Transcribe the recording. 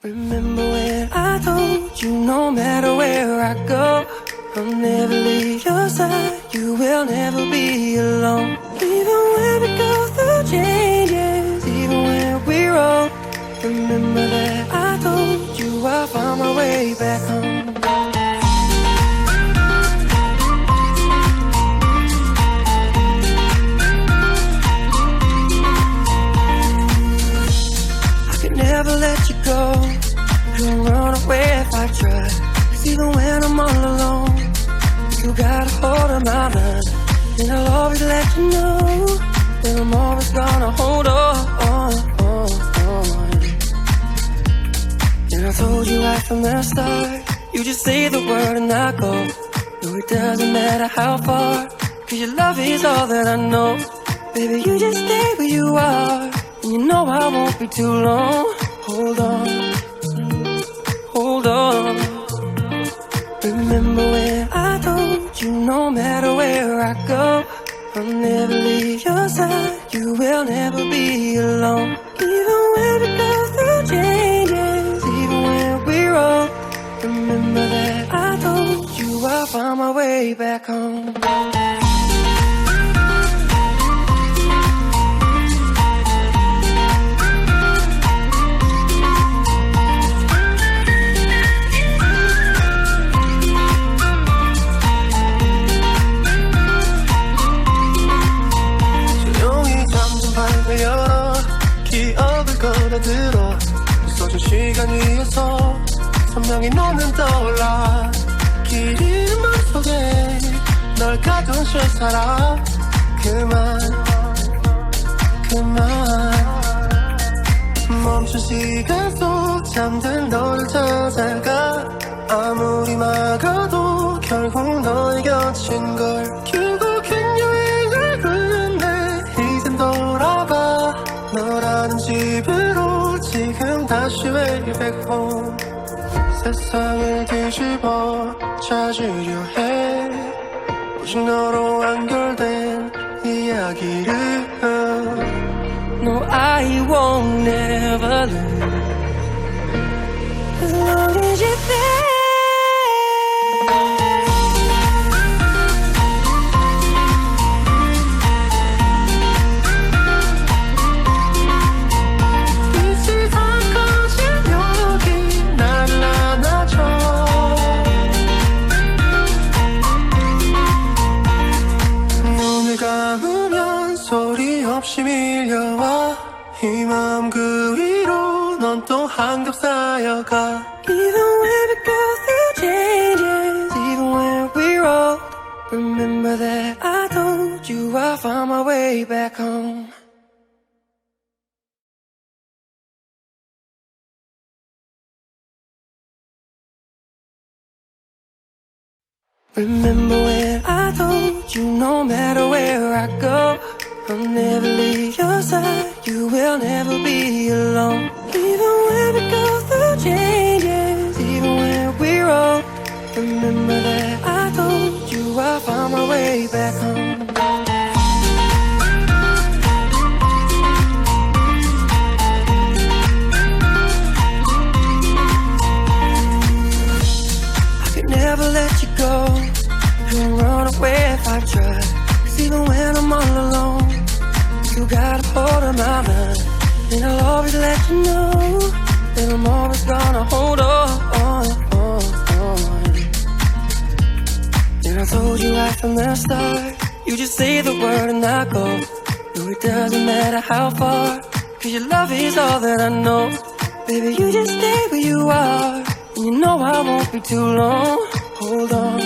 Remember when I told you no matter where I go, I'll never leave your side, you will never be alone. Even when we go through changes, even when we're old, remember that I told you I'll find my way back home. Never let you go, couldn't run away if I tried. Cause even when I'm all alone, you got a hold of my mind. And I'll always let you know that I'm always gonna hold on. And I told you right from the start, you just say the word and I go. No, it doesn't matter how far, cause your love is all that I know. Baby, you just stay where you are, and you know I won't be too long. Hold on, hold on. Remember when I told you no matter where I go, I'll never leave your side, you will never be alone. Even when we go through changes, even when we're old, remember that I told you I'll find my way back home. 기억을 걸어들어 있어준 시간 위에서 선명히 너는 떠올라. 길 잃은 맘속에 널 가둔 채 살아. 그만 멈춘 시간 속 잠든 너를 찾아가. 아무리 막아도 결국 너의 곁인 걸. 결국엔 여행을 끝내 이젠 돌아가. 너라는 집으로 지금 다시 way back home. 세상을 뒤집어 찾으려 해 오직 너로 완결된 이야기를. No, I won't never lose as long as you're there. 소리 없이 밀려와 이 마음 그 위로 넌 또 한겹 쌓여가. Even when we go through changes, even when we're old, remember that I told you I'll find my way back home. Remember when I told you no matter where I go, I'll never leave your side, you will never be alone. Even when we go through changes, even when we're old, remember that I told you I'll find my way back home. I could never let you go, couldn't run away if I tried. Cause even when I'm all alone, you got a hold of my mind. And I'll always let you know that I'm always gonna hold on. And I told you right from the start, you just say the word and I go. No, it doesn't matter how far, cause your love is all that I know. Baby, you just stay where you are, and you know I won't be too long. Hold on,